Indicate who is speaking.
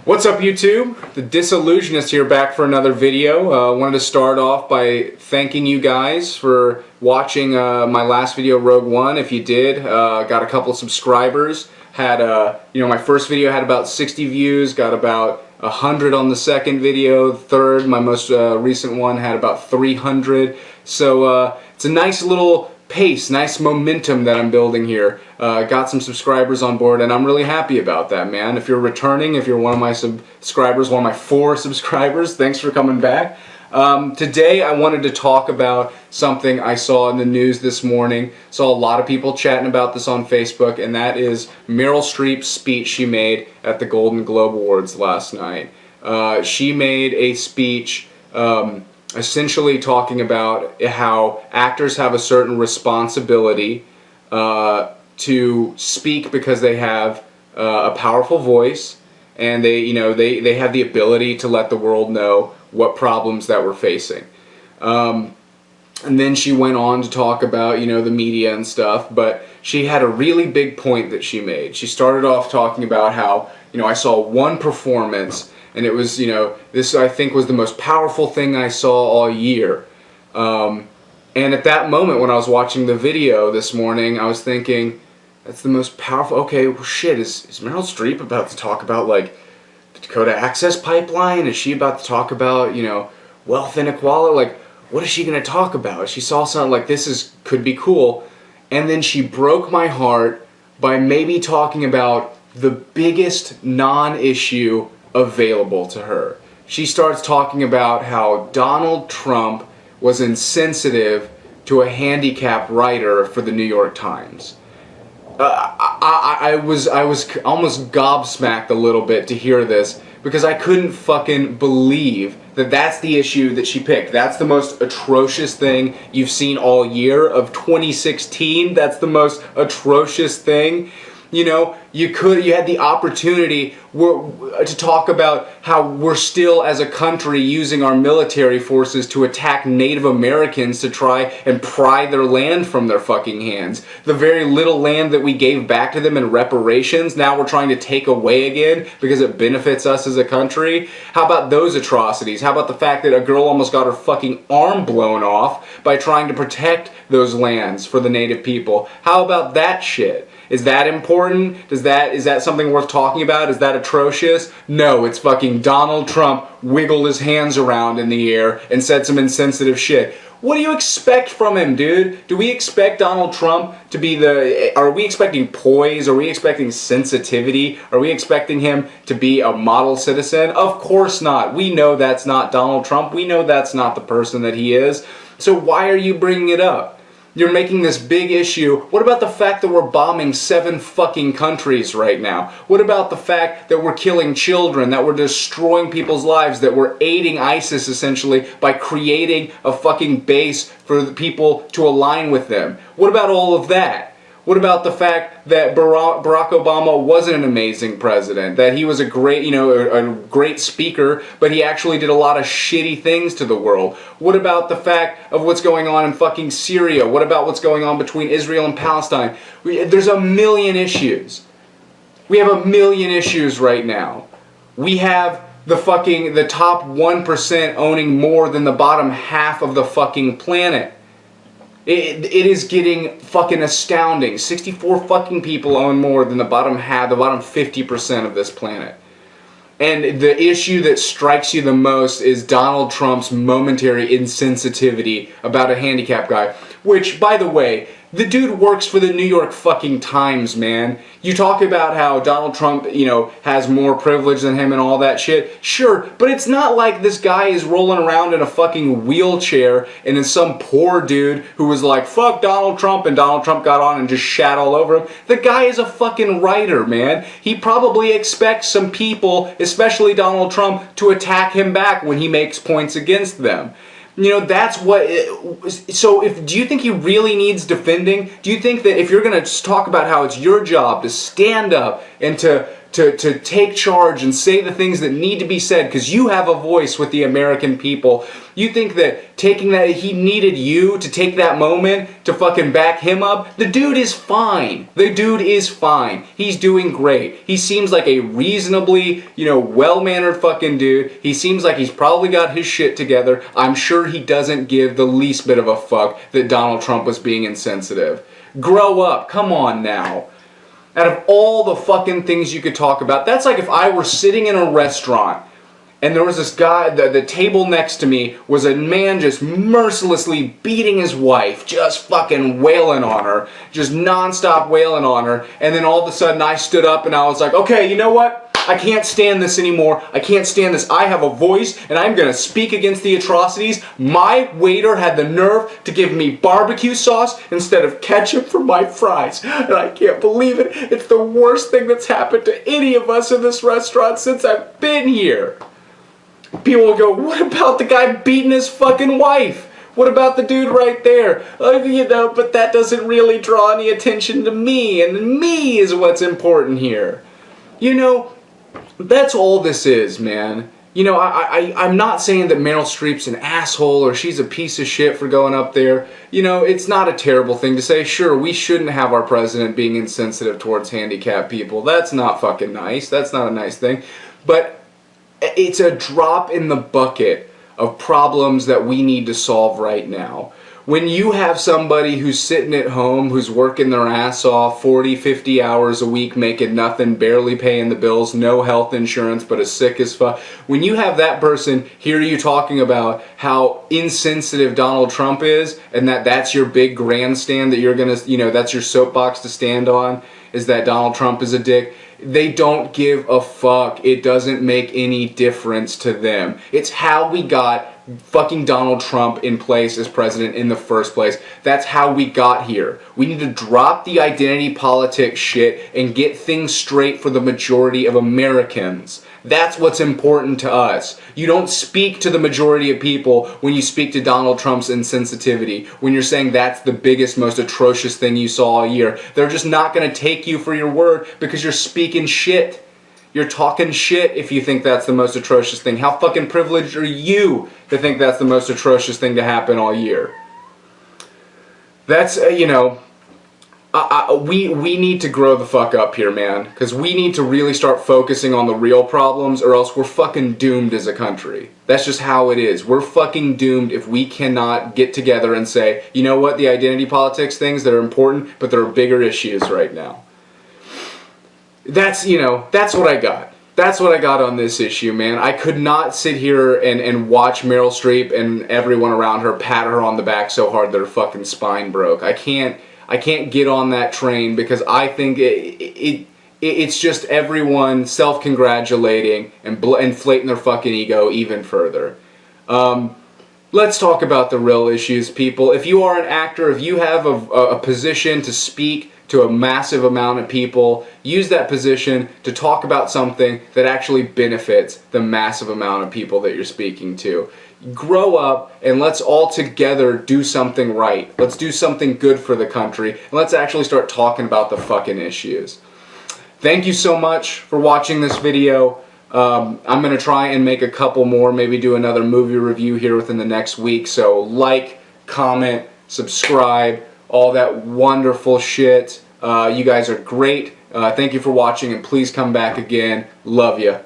Speaker 1: What's up, YouTube? The Disillusionist here, back for another video. Wanted to start off by thanking you guys for watching my last video, Rogue One. If you did, got a couple subscribers. Had my first video had about 60 views. Got about 100 on the second video. Third, my most recent one had about 300. So it's a nice little pace, nice momentum that I'm building here. Got some subscribers on board, and I'm really happy about that, man. If you're returning, if you're one of my subscribers, one of my 4 subscribers, thanks for coming back. Today I wanted to talk about something I saw in the news this morning. Saw a lot of people chatting about this on Facebook, and that is Meryl Streep's speech she made at the Golden Globe Awards last night. She made a speech essentially talking about how actors have a certain responsibility to speak because they have a powerful voice, and they have the ability to let the world know what problems that we're facing. And then she went on to talk about the media and stuff, but she had a really big point that she made. She started off talking about how I saw one performance, and it was, this I think was the most powerful thing I saw all year. And at that moment when I was watching the video this morning, I was thinking, that's the most powerful, okay, well, shit, is Meryl Streep about to talk about, like, the Dakota Access Pipeline? Is she about to talk about, wealth inequality? Like, what is she going to talk about? She saw something like, could be cool. And then she broke my heart by maybe talking about the biggest non-issue available to her. She starts talking about how Donald Trump was insensitive to a handicapped writer for the New York Times. I was almost gobsmacked a little bit to hear this, because I couldn't fucking believe that that's the issue that she picked. That's the most atrocious thing you've seen all year of 2016. That's the most atrocious thing. You had the opportunity to talk about how we're still, as a country, using our military forces to attack Native Americans to try and pry their land from their fucking hands. The very little land that we gave back to them in reparations, now we're trying to take away again because it benefits us as a country. How about those atrocities? How about the fact that a girl almost got her fucking arm blown off by trying to protect those lands for the Native people? How about that shit? Is that important? Is that something worth talking about? Is that atrocious? No, it's fucking Donald Trump wiggled his hands around in the air and said some insensitive shit. What do you expect from him, dude? Do we expect Donald Trump to be are we expecting poise? Are we expecting sensitivity? Are we expecting him to be a model citizen? Of course not. We know that's not Donald Trump. We know that's not the person that he is. So why are you bringing it up? You're making this big issue. What about the fact that we're bombing 7 fucking countries right now? What about the fact that we're killing children, that we're destroying people's lives, that we're aiding ISIS essentially by creating a fucking base for the people to align with them? What about all of that? What about the fact that Barack Obama wasn't an amazing president, that he was a great speaker, but he actually did a lot of shitty things to the world? What about the fact of what's going on in fucking Syria? What about what's going on between Israel and Palestine? There's a million issues. We have a million issues right now. We have the top 1% owning more than the bottom half of the fucking planet. It is getting fucking astounding. 64 fucking people own more than the bottom 50% of this planet. And the issue that strikes you the most is Donald Trump's momentary insensitivity about a handicapped guy. Which, by the way, the dude works for the New York fucking Times, man. You talk about how Donald Trump, has more privilege than him and all that shit. Sure, but it's not like this guy is rolling around in a fucking wheelchair and is some poor dude who was like, fuck Donald Trump, and Donald Trump got on and just shat all over him. The guy is a fucking writer, man. He probably expects some people, especially Donald Trump, to attack him back when he makes points against them. That's what. Do you think he really needs defending? Do you think that if you're going to talk about how it's your job to stand up and to to take charge and say the things that need to be said because you have a voice with the American people. You think that taking that, he needed you to take that moment to fucking back him up? The dude is fine. The dude is fine. He's doing great. He seems like a reasonably, well-mannered fucking dude. He seems like he's probably got his shit together. I'm sure he doesn't give the least bit of a fuck that Donald Trump was being insensitive. Grow up. Come on now. Out of all the fucking things you could talk about, that's like if I were sitting in a restaurant and there was this guy, the table next to me was a man just mercilessly beating his wife, just fucking wailing on her, just nonstop wailing on her, and then all of a sudden I stood up and I was like, okay, you know what? I can't stand this anymore. I can't stand this. I have a voice and I'm going to speak against the atrocities. My waiter had the nerve to give me barbecue sauce instead of ketchup for my fries. And I can't believe it. It's the worst thing that's happened to any of us in this restaurant since I've been here. People will go, what about the guy beating his fucking wife? What about the dude right there? But that doesn't really draw any attention to me. And me is what's important here. That's all this is, man. I'm not saying that Meryl Streep's an asshole or she's a piece of shit for going up there. It's not a terrible thing to say. Sure, we shouldn't have our president being insensitive towards handicapped people. That's not fucking nice. That's not a nice thing. But it's a drop in the bucket of problems that we need to solve right now. When you have somebody who's sitting at home, who's working their ass off 40, 50 hours a week, making nothing, barely paying the bills, no health insurance, but as sick as fuck. When you have that person hear you talking about how insensitive Donald Trump is, and that's your big grandstand that you're gonna, that's your soapbox to stand on, is that Donald Trump is a dick. They don't give a fuck. It doesn't make any difference to them. It's how we got fucking Donald Trump in place as president in the first place. That's how we got here. We need to drop the identity politics shit and get things straight for the majority of Americans. That's what's important to us. You don't speak to the majority of people when you speak to Donald Trump's insensitivity, when you're saying that's the biggest, most atrocious thing you saw all year. They're just not going to take you for your word because you're speaking shit. You're talking shit if you think that's the most atrocious thing. How fucking privileged are you to think that's the most atrocious thing to happen all year? That's, we need to grow the fuck up here, man. Because we need to really start focusing on the real problems or else we're fucking doomed as a country. That's just how it is. We're fucking doomed if we cannot get together and say, you know what, the identity politics things that are important, but there are bigger issues right now. That's what I got. That's what I got on this issue, man. I could not sit here and watch Meryl Streep and everyone around her pat her on the back so hard that her fucking spine broke. I can't get on that train because I think it's just everyone self-congratulating and inflating their fucking ego even further. Let's talk about the real issues, people. If you are an actor, if you have a position to speak to a massive amount of people, use that position to talk about something that actually benefits the massive amount of people that you're speaking to. Grow up and let's all together do something right. Let's do something good for the country and let's actually start talking about the fucking issues. Thank you so much for watching this video. I'm going to try and make a couple more, maybe do another movie review here within the next week. So like, comment, subscribe, all that wonderful shit. You guys are great. Thank you for watching and please come back again. Love ya.